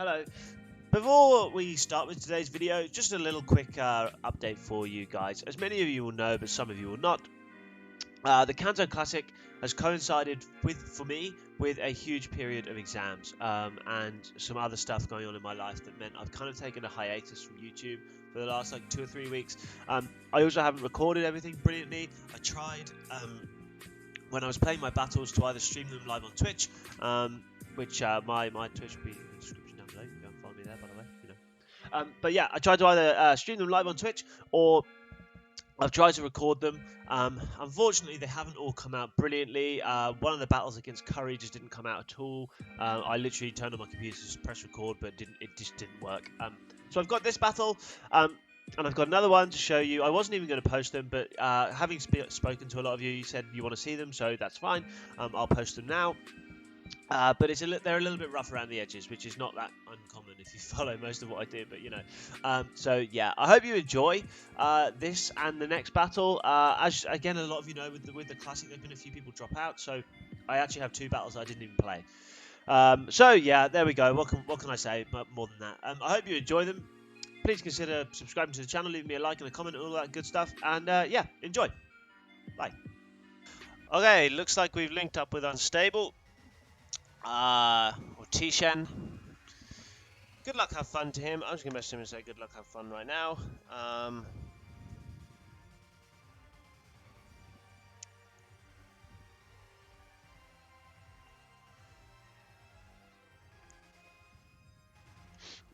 Hello. Before we start with today's video, just a little quick update for you guys. As many of you will know, but some of you will not, the Kanto Classic has coincided for me with a huge period of exams and some other stuff going on in my life that meant I've kind of taken a hiatus from YouTube for the last like 2 or 3 weeks. I also haven't recorded everything brilliantly. I tried when I was playing my battles to either stream them live on Twitch, which my Twitch will be in the description down below. You can follow me there, by the way. You know. But yeah, I tried to either stream them live on Twitch or I've tried to record them. Unfortunately, they haven't all come out brilliantly. One of the battles against Curry just didn't come out at all. I literally turned on my computer to press record, but it just didn't work. So I've got this battle, and I've got another one to show you. I wasn't even going to post them, but having spoken to a lot of you, you said you want to see them, so that's fine. I'll post them now. But they're a little bit rough around the edges, which is not that uncommon if you follow most of what I do, but you know. So yeah, I hope you enjoy this and the next battle. As again, a lot of you know, with the Classic, there's been a few people drop out, so I actually have 2 battles I didn't even play. So yeah, there we go. What can I say more than that? I hope you enjoy them. Please consider subscribing to the channel, leave me a like and a comment and all that good stuff, and yeah, enjoy. Bye. Okay, looks like we've linked up with Unstable. Or Tshen. Good luck, have fun to him. I'm just going to message him and say good luck, have fun right now.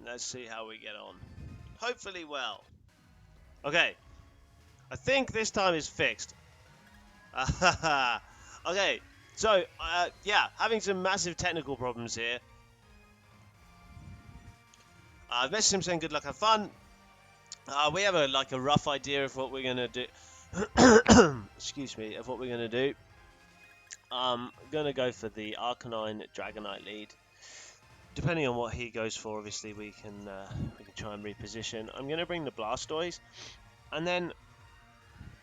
Let's see how we get on. Hopefully well. Okay. I think this time is fixed. Okay. So, yeah, having some massive technical problems here. I've messaged him saying good luck, have fun. We have a rough idea of what we're going to do. Excuse me, of what we're going to do. I'm going to go for the Arcanine Dragonite lead. Depending on what he goes for, obviously, we can try and reposition. I'm going to bring the Blastoise. And then,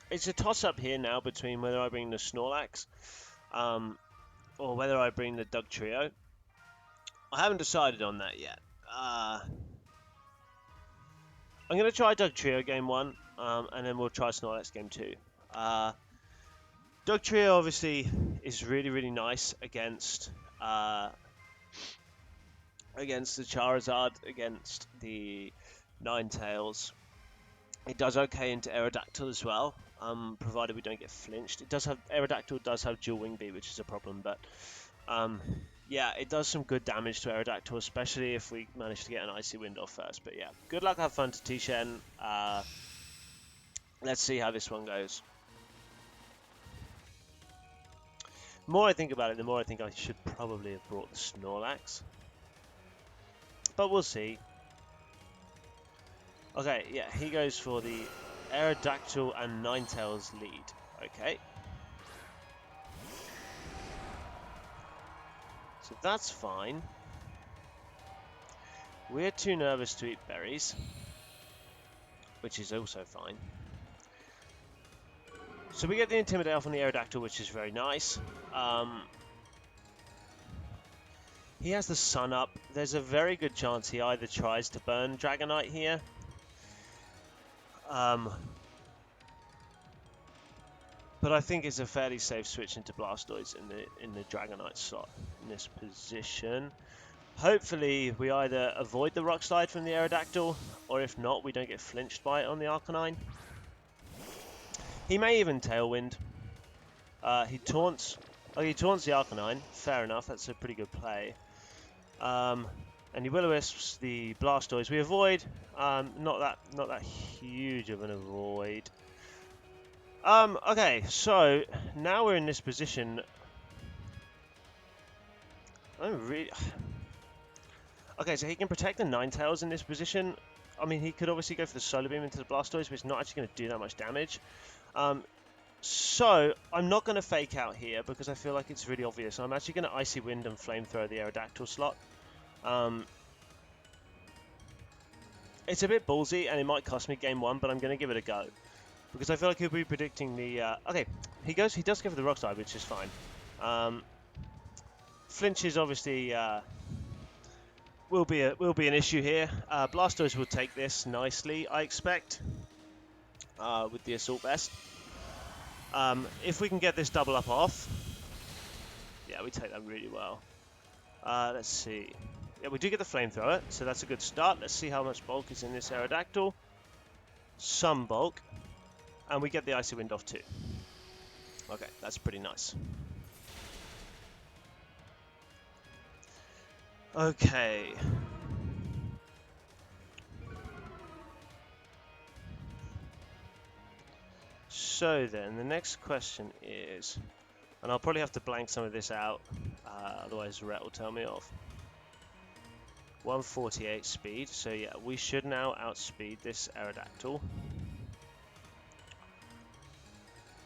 it's a toss-up here now between whether I bring the Snorlax or whether I bring the Dugtrio. I haven't decided on that yet. I'm going to try Dugtrio game 1, and then we'll try Snorlax game 2. Dugtrio obviously is really, really nice against the Charizard, against the Ninetales. It does okay into Aerodactyl as well, provided we don't get flinched. Aerodactyl does have dual wing beat, which is a problem, but yeah, it does some good damage to Aerodactyl, especially if we manage to get an Icy Wind off first. But yeah, good luck, have fun to Tshen. Let's see how this one goes. The more I think about it, the more I think I should probably have brought the Snorlax. But we'll see. Okay, yeah, he goes for the Aerodactyl and Ninetales lead. Okay. So that's fine. We're too nervous to eat berries, which is also fine. So we get the Intimidate off on the Aerodactyl, which is very nice. He has the Sun up. There's a very good chance he either tries to burn Dragonite here. But I think it's a fairly safe switch into Blastoise in the Dragonite slot in this position. Hopefully we either avoid the Rock Slide from the Aerodactyl, or if not, we don't get flinched by it on the Arcanine. He may even Tailwind. He taunts the Arcanine. Fair enough, that's a pretty good play. And he Will-O-Wisps the Blastoise. We avoid. Not that huge of an avoid. Okay, so now we're in this position. Okay, so he can protect the Ninetales in this position. I mean, he could obviously go for the Solar Beam into the Blastoise, but it's not actually going to do that much damage. So I'm not going to fake out here because I feel like it's really obvious. I'm actually going to Icy Wind and Flamethrower the Aerodactyl slot. It's a bit ballsy and it might cost me game 1, but I'm going to give it a go. Because I feel like he'll be predicting the... okay, he does go for the Rock Slide, which is fine. Flinch is obviously... will be an issue here. Blastoise will take this nicely, I expect, with the Assault Vest. If we can get this double up off, yeah, we take that really well. Let's see. Yeah, we do get the Flamethrower, so that's a good start. Let's see how much bulk is in this Aerodactyl. Some bulk. And we get the Icy Wind off too. Okay, that's pretty nice. Okay. So then, the next question is, and I'll probably have to blank some of this out, otherwise Rhett will tell me off. 148 speed, so yeah, we should now outspeed this Aerodactyl.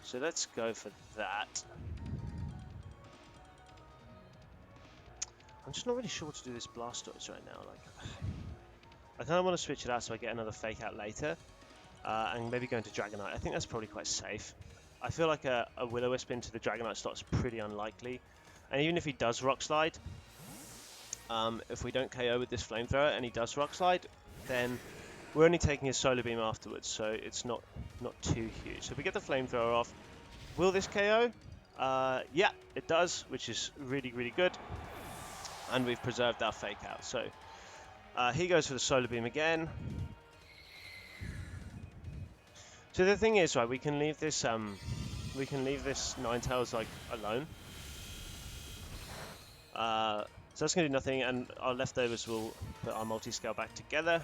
So let's go for that. I'm just not really sure what to do with this Blastoise right now. Like, I kind of want to switch it out so I get another Fake Out later, and maybe go into Dragonite. I think that's probably quite safe. I feel like a Will-O-Wisp into the Dragonite slot is pretty unlikely, and even if he does Rock Slide, if we don't KO with this Flamethrower and he does Rock Slide, then we're only taking his Solar Beam afterwards, so it's not too huge. So if we get the Flamethrower off, will this KO? Yeah, it does, which is really, really good. And we've preserved our Fake Out. So he goes for the Solar Beam again. So the thing is, right, we can leave this Ninetales like alone. So that's gonna do nothing, and our leftovers will put our multi-scale back together.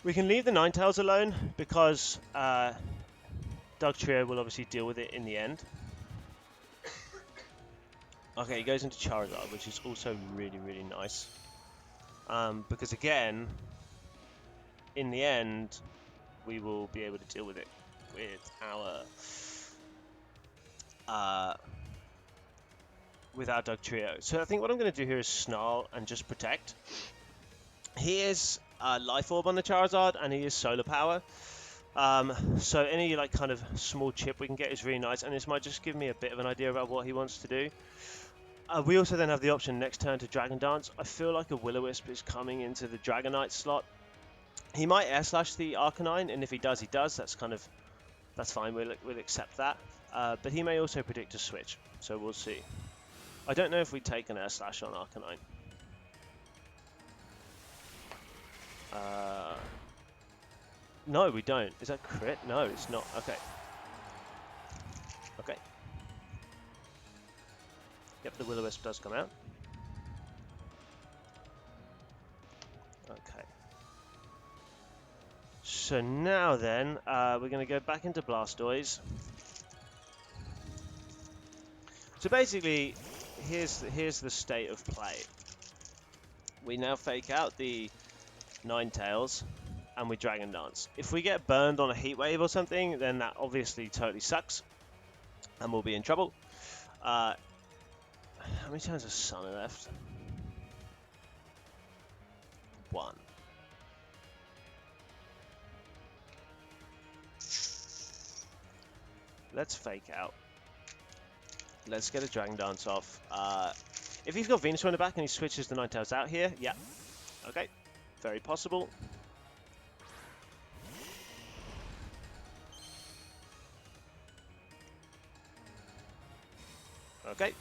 We can leave the Ninetales alone because Dugtrio will obviously deal with it in the end. Okay, he goes into Charizard, which is also really, really nice. Because again, in the end, we will be able to deal with it with our Dugtrio. So I think what I'm going to do here is Snarl and just protect. He is Life Orb on the Charizard, and he is Solar Power. So any like kind of small chip we can get is really nice, and this might just give me a bit of an idea about what he wants to do. We also then have the option next turn to Dragon Dance. I feel like a Will-O-Wisp is coming into the Dragonite slot. He might Air Slash the Arcanine, and if he does, he does. That's fine. We'll accept that. But he may also predict a switch, so we'll see. I don't know if we take an Air Slash on Arcanine. No, we don't. Is that crit? No, it's not. Okay. Okay. Yep, the Will-O-Wisp does come out. Okay. So now then, we're going to go back into Blastoise. So basically, here's the state of play. We now Fake Out the Ninetales, and we Dragon Dance. If we get burned on a Heat Wave or something, then that obviously totally sucks, and we'll be in trouble. How many turns has Sun left? 1. Let's Fake Out. Let's get a Dragon Dance off. If he's got Venusaur in the back and he switches the Ninetales out here, yeah. Okay, very possible. Okay.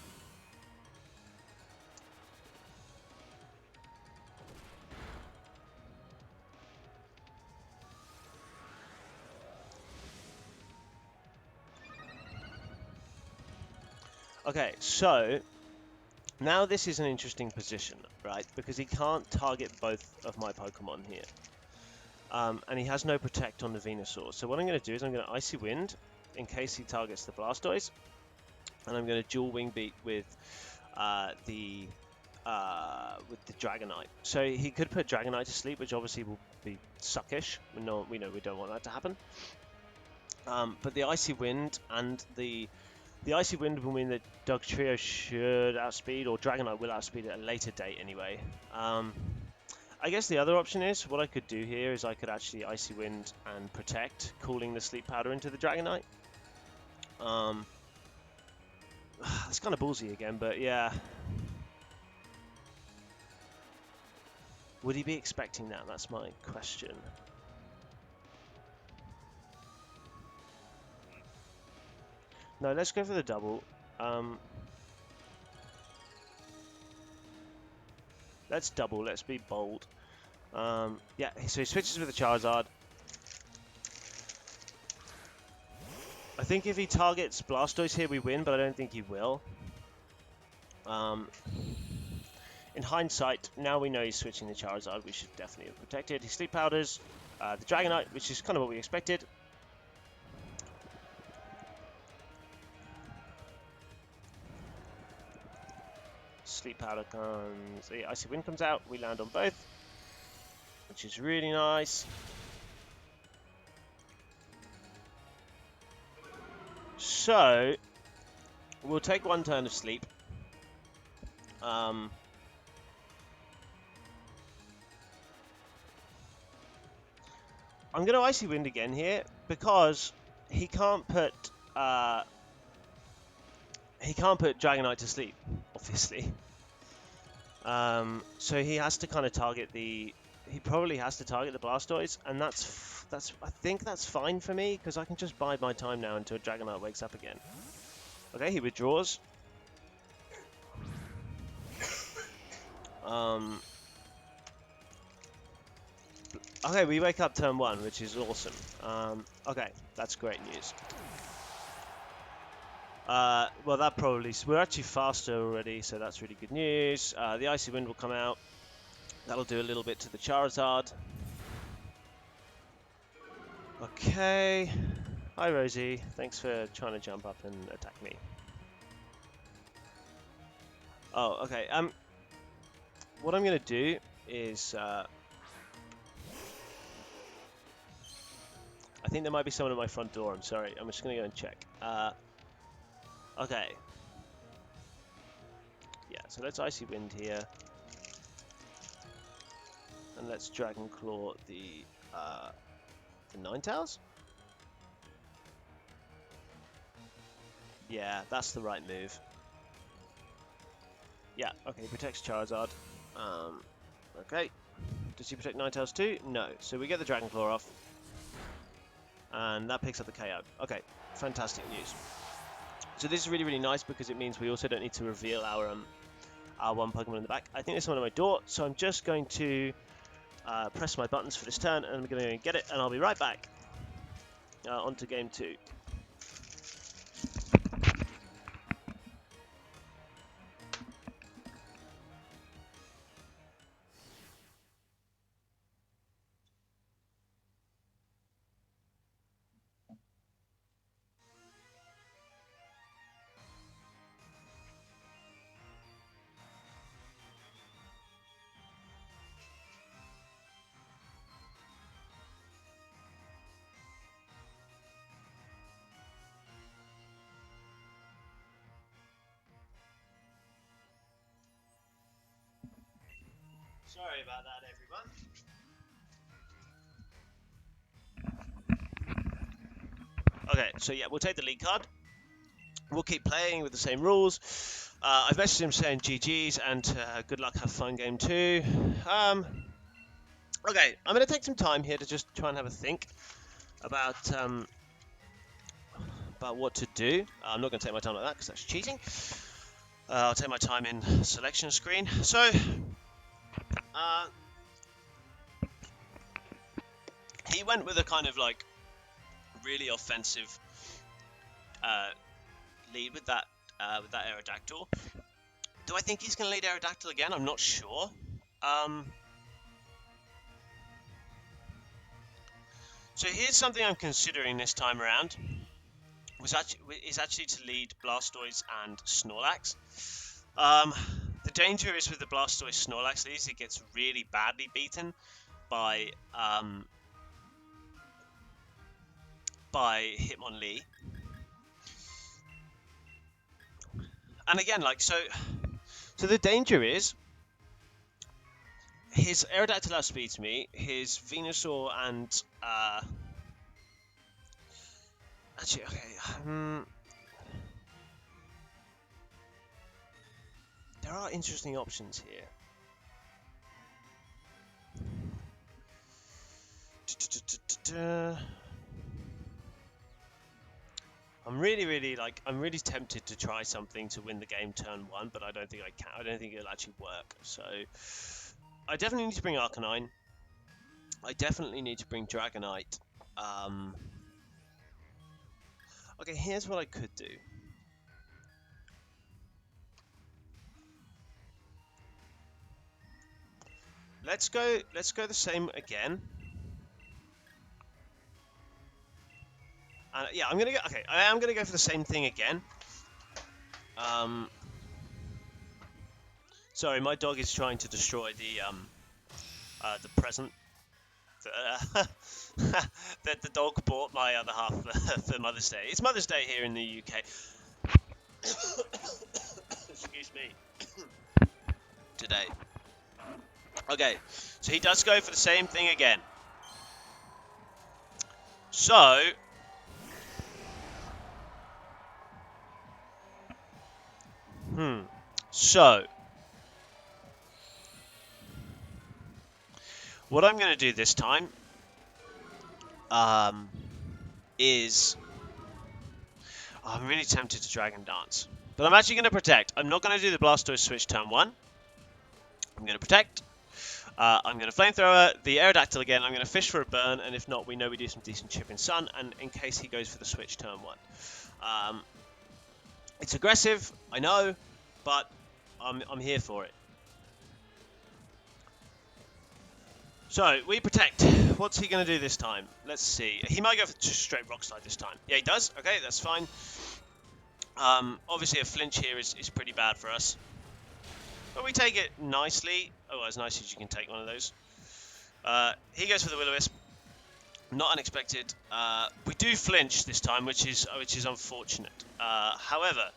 Okay, so now this is an interesting position, right? Because he can't target both of my Pokemon here. And he has no Protect on the Venusaur. So what I'm going to do is I'm going to Icy Wind in case he targets the Blastoise. And I'm going to dual Wing Beat with the Dragonite. So he could put Dragonite to sleep, which obviously will be suckish. We know we don't want that to happen. But the Icy Wind and the Icy Wind will mean that Dugtrio should outspeed, or Dragonite will outspeed at a later date anyway. I guess the other option is, what I could do here is I could actually Icy Wind and Protect, cooling the Sleep Powder into the Dragonite. It's kind of ballsy again, but yeah. Would he be expecting that? That's my question. No, let's go for the double. Let's double. Let's be bold. Yeah, so he switches with the Charizard. I think if he targets Blastoise here, we win, but I don't think he will. In hindsight, now we know he's switching the Charizard, we should definitely have protected. He Sleep Powders, the Dragonite, which is kind of what we expected. Sleep Powder comes, the Icy Wind comes out, we land on both, which is really nice. So, we'll take one turn of sleep. I'm going to Icy Wind again here because he can't put Dragonite to sleep, obviously. So he has to kind of target the. He probably has to target the Blastoise, and that's. I think that's fine for me because I can just bide my time now until Dragonite wakes up again. Okay, he withdraws. Okay, we wake up turn 1, which is awesome. Okay, that's great news. Well, that probably... We're actually faster already, so that's really good news. The Icy Wind will come out. That'll do a little bit to the Charizard. Okay. Hi, Rosie. Thanks for trying to jump up and attack me. Oh, okay. What I'm going to do is... I think there might be someone at my front door. I'm sorry. I'm just going to go and check. Okay. Yeah, so let's Icy Wind here. And let's Dragon Claw the Ninetales? Yeah, that's the right move. Yeah, okay, protects Charizard. Okay. Does he protect Ninetales too? No. So we get the Dragon Claw off. And that picks up the KO. Okay, fantastic news. So this is really, really nice because it means we also don't need to reveal our one Pokemon in the back. I think there's someone at my door, so I'm just going to press my buttons for this turn, and I'm going to get it, and I'll be right back. On to game 2. Sorry about that, everyone. Okay, so yeah, we'll take the lead card. We'll keep playing with the same rules. I've messaged him saying GG's and good luck, have fun game 2. Okay, I'm going to take some time here to just try and have a think about what to do. I'm not going to take my time like that because that's cheating. I'll take my time in selection screen. So, he went with a kind of like really offensive lead with that Aerodactyl. Do I think he's going to lead Aerodactyl again? I'm not sure. So here's something I'm considering this time around. Is actually to lead Blastoise and Snorlax. The danger is with the Blastoise Snorlax leads, it gets really badly beaten by Hitmonlee. And again, like so the danger is his Aerodactyl outspeeds me, his Venusaur and actually, okay, there are interesting options here. I'm really tempted to try something to win the game turn 1, but I don't think I can. I don't think it'll actually work. So I definitely need to bring Arcanine. I definitely need to bring Dragonite. Okay, here's what I could do. Let's go the same again. Yeah, I'm gonna go. Okay, I am gonna go for the same thing again. Sorry, my dog is trying to destroy the present that the dog bought my other half for Mother's Day. It's Mother's Day here in the UK. Excuse me. Today. Okay, so he does go for the same thing again. So So what I'm going to do this time is I'm really tempted to Dragon Dance, but I'm actually going to protect. I'm not going to do the Blastoise switch turn 1. I'm going to protect. I'm going to Flamethrower, the Aerodactyl again. I'm going to fish for a burn, and if not, we know we do some decent chip in Sun, and in case he goes for the switch turn 1. It's aggressive, I know, but I'm here for it. So, we protect. What's he going to do this time? Let's see. He might go for just straight Rock Slide this time. Yeah, he does. Okay, that's fine. Obviously, a flinch here is pretty bad for us. But we take it nicely. Oh, as nice as you can take one of those. He goes for the Will-O-Wisp. Not unexpected. We do flinch this time, which is unfortunate. However,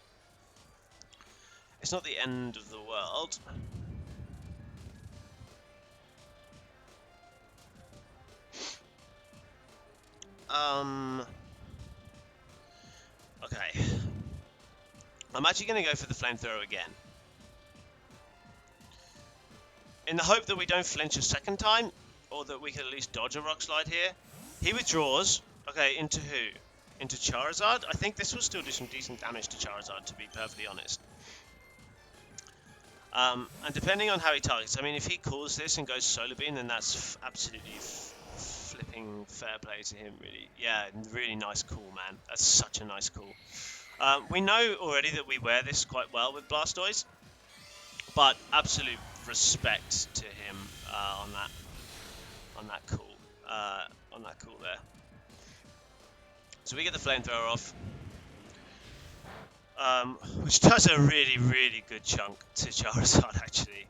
it's not the end of the world. Okay. I'm actually going to go for the Flamethrower again. In the hope that we don't flinch a second time, or that we can at least dodge a Rock Slide here. He withdraws. Okay, into who? Into Charizard? I think this will still do some decent damage to Charizard, to be perfectly honest. And depending on how he targets, I mean, if he calls this and goes Solar Beam, then that's absolutely flipping fair play to him, really. Yeah, really nice call, man. That's such a nice call. We know already that we wear this quite well with Blastoise, but absolute respect to him on that call there. So we get the Flamethrower off, which does a really, really good chunk to Charizard, actually.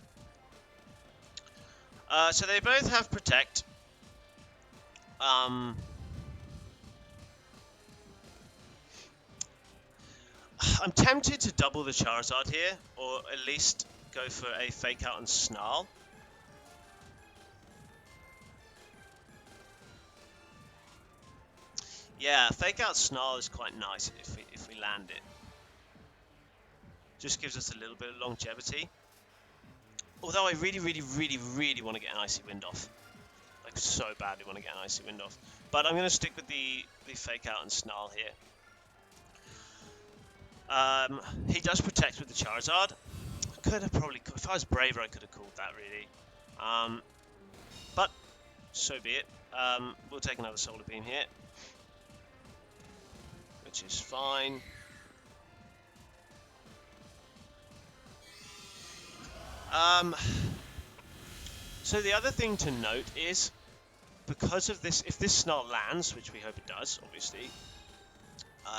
So they both have Protect. I'm tempted to double the Charizard here, or at least go for a Fake Out and Snarl. Yeah, Fake Out Snarl is quite nice if we land it. Just gives us a little bit of longevity. Although I really, really, really, really want to get an Icy Wind off. Like, so badly want to get an Icy Wind off. But I'm going to stick with the Fake Out and Snarl here. He does protect with the Charizard. I could have probably, if I was braver, I could have called that, really. But, so be it. We'll take another Solar Beam here. Which is fine. So the other thing to note is, because of this, if this Snarl lands, which we hope it does, obviously,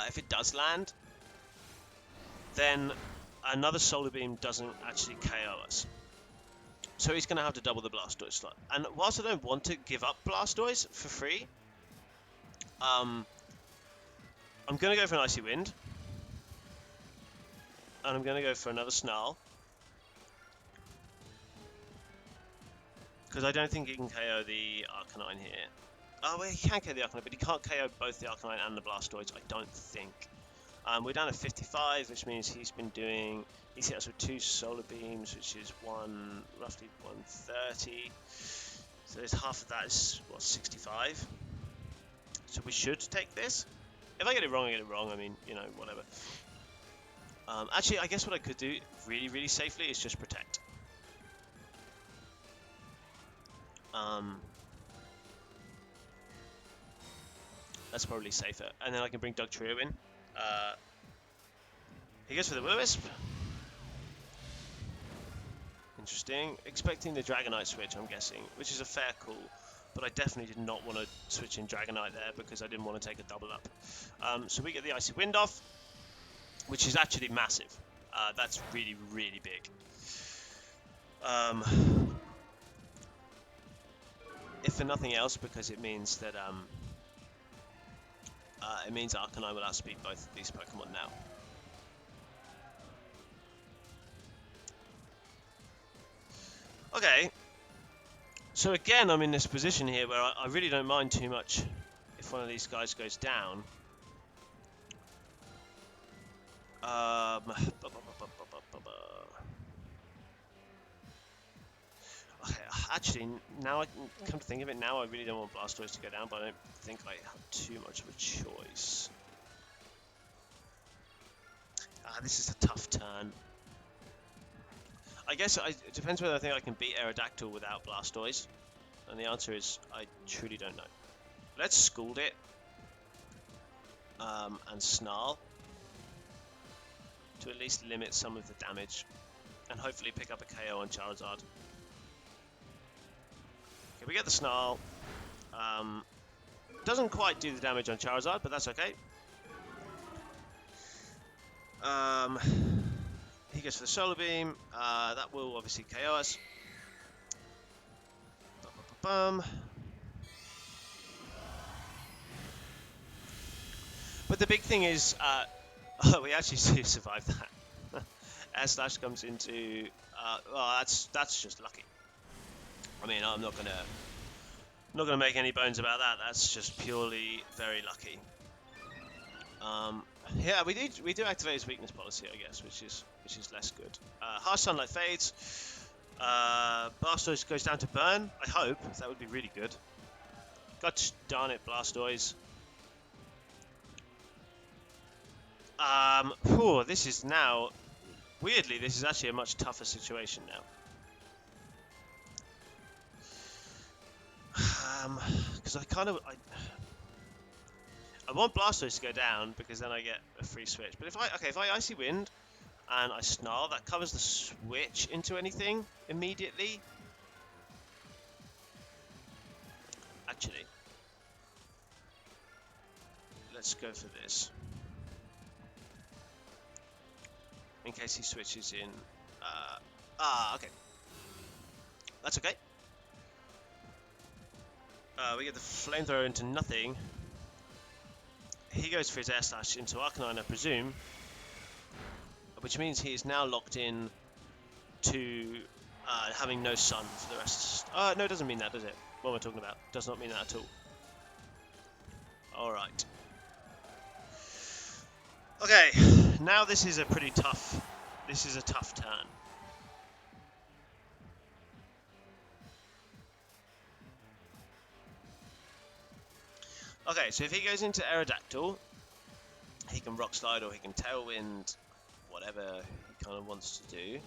if it does land, then another Solar Beam doesn't actually KO us. So he's going to have to double the Blastoise slot. And whilst I don't want to give up Blastoise for free, I'm going to go for an Icy Wind. And I'm going to go for another Snarl. Because I don't think he can KO the Arcanine here. Oh, well, he can KO the Arcanine, but he can't KO both the Arcanine and the Blastoise, I don't think. We're down to 55, which means he's hit us with 2 Solar Beams, which is roughly 130. So there's half of that is, what, 65? So we should take this. If I get it wrong, I get it wrong. I mean, you know, whatever. Actually, I guess what I could do really, really safely is just protect. That's probably safer. And then I can bring Doug Trio in. He goes for the Will-O-Wisp. Interesting. Expecting the Dragonite switch, I'm guessing, which is a fair call. But I definitely did not want to switch in Dragonite there because I didn't want to take a double up. So we get the Icy Wind off, which is actually massive. That's really, really big. If for nothing else, because it means that it means Arcanine will outspeed both of these Pokemon now. Okay. So again, I'm in this position here where I really don't mind too much if one of these guys goes down. Okay, actually, now I can come to think of it, now I really don't want Blastoise to go down, but I don't think I have too much of a choice. This is a tough turn. I guess it depends whether I think I can beat Aerodactyl without Blastoise. And the answer is, I truly don't know. Let's Scald it. And Snarl. To at least limit some of the damage. And hopefully pick up a KO on Charizard. Okay, we get the Snarl. Doesn't quite do the damage on Charizard, but that's okay. He goes for the Solar Beam. That will obviously KO us. But the big thing is, we actually survived that. Air Slash comes into. Well, that's just lucky. I mean, I'm not gonna make any bones about that. That's just purely very lucky. Yeah, we do activate his weakness policy, I guess, which is less good. Harsh Sunlight fades. Blastoise goes down to burn. I hope that would be really good. God darn it, Blastoise. This is now weirdly. This is actually a much tougher situation now. Because I want Blastoise to go down because then I get a free switch. But if I Icy Wind and I Snarl, that covers the switch into anything immediately. Actually, let's go for this. In case he switches in. Okay. That's okay. We get the Flamethrower into nothing. He goes for his Air Slash into Arcanine, I presume. Which means he is now locked in to having no Sun for the rest. No, it doesn't mean that, does it? What am I talking about? Does not mean that at all. Alright. Okay, now this is a pretty tough. This is a tough turn. Okay, so if he goes into Aerodactyl, he can Rock Slide or he can Tailwind, whatever he kind of wants to do.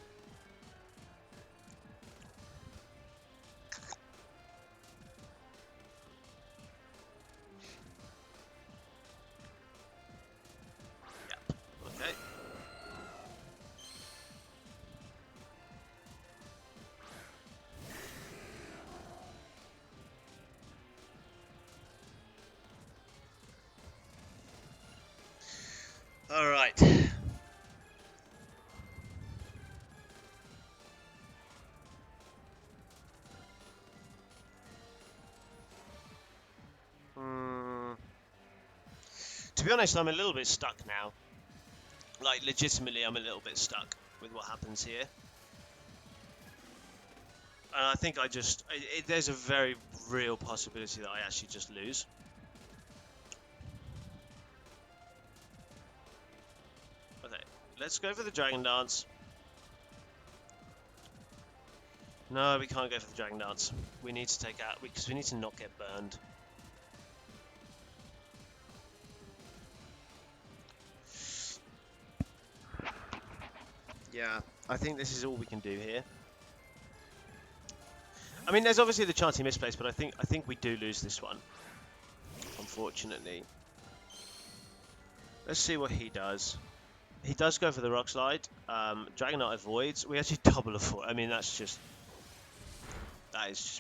Yep, okay. All right. To be honest, I'm a little bit stuck now. Like, legitimately, I'm a little bit stuck with what happens here. And I think there's a very real possibility that I actually just lose. Okay, let's go for the Dragon Dance. No, we can't go for the Dragon Dance. We need to take out, because we need to not get burned. Yeah, I think this is all we can do here. I mean, there's obviously the chance he misplays, but I think we do lose this one, unfortunately. Let's see what he does. He does go for the Rock Slide. Dragonite avoids. We actually double avoid. I mean, that is just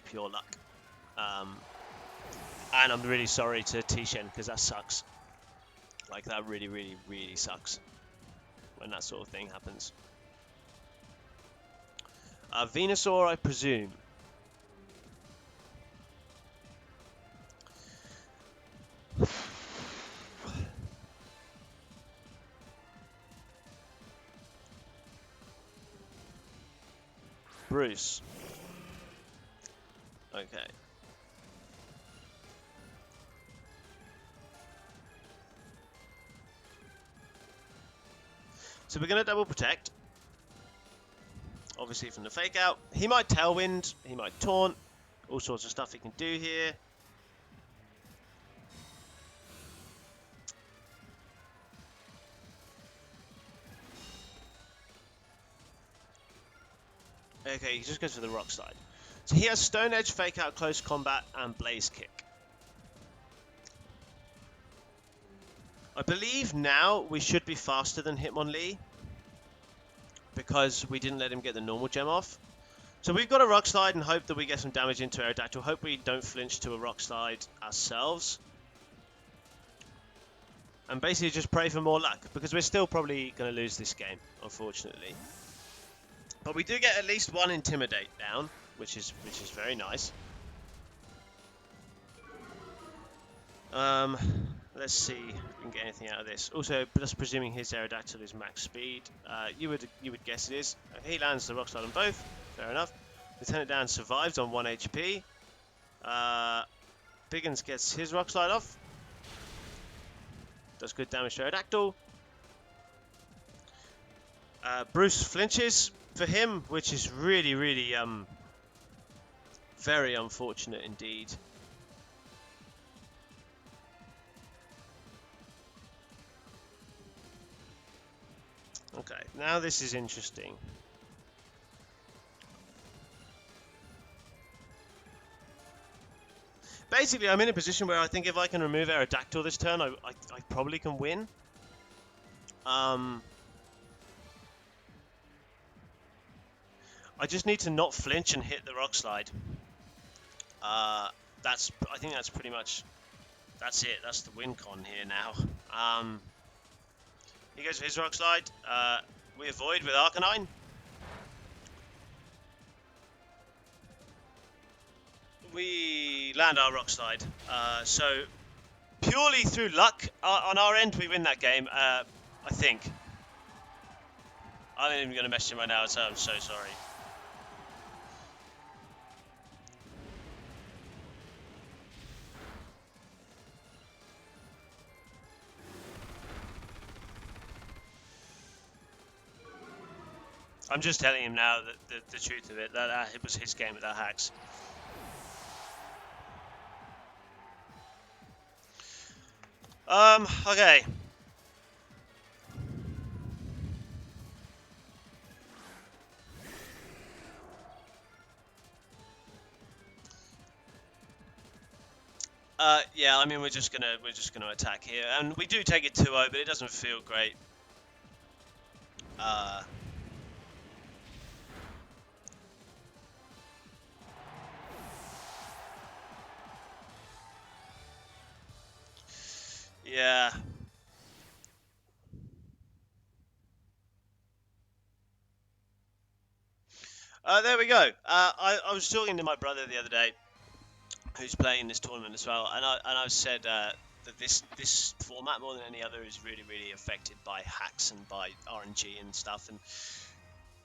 pure luck. And I'm really sorry to Tshen because that sucks. Like, that really, really, really sucks when that sort of thing happens. Venusaur, I presume. Bruce. Okay. So we're going to double protect. Obviously from the fake out. He might Tailwind, he might Taunt. All sorts of stuff he can do here. Okay, he just goes for the Rock Slide. So he has Stone Edge, Fake Out, Close Combat, and Blaze Kick. I believe now we should be faster than Hitmonlee because we didn't let him get the normal gem off. So we've got a Rock Slide and hope that we get some damage into Aerodactyl. Hope we don't flinch to a Rock Slide ourselves. And basically just pray for more luck because we're still probably going to lose this game, unfortunately. But we do get at least one Intimidate down, which is very nice. Let's see if we can get anything out of this. Also, just presuming his Aerodactyl is max speed, you would guess it is. He lands the Rock Slide on both. Fair enough. Lieutenant Dan survives on 1 HP. Biggins gets his Rock Slide off. Does good damage to Aerodactyl. Bruce flinches for him, which is really, really very unfortunate indeed. Okay, now this is interesting. Basically, I'm in a position where I think if I can remove Aerodactyl this turn, I probably can win. I just need to not flinch and hit the Rock Slide. I think that's pretty much, that's it. That's the win con here now. He goes for his Rock Slide. We avoid with Arcanine. We land our Rock Slide. So purely through luck on our end, we win that game. I think. I'm not even going to message him right now, so I'm so sorry. I'm just telling him now that the truth of it, that it was his game without hacks. Okay. Yeah, I mean we're just gonna attack here, and we do take it 2-0, but it doesn't feel great. Yeah. There we go. I was talking to my brother the other day, who's playing this tournament as well, and I said that this format more than any other is really, really affected by hacks and by RNG and stuff, and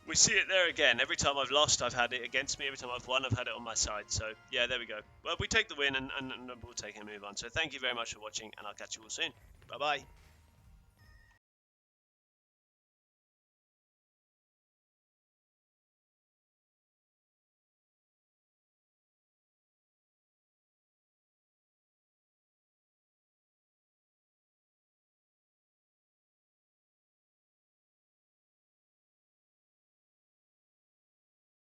we see it there again. Every time I've lost, I've had it against me. Every time I've won, I've had it on my side. So yeah, there we go. Well, we take the win, and we'll take it and move on. So thank you very much for watching, and I'll catch you all soon. Bye bye.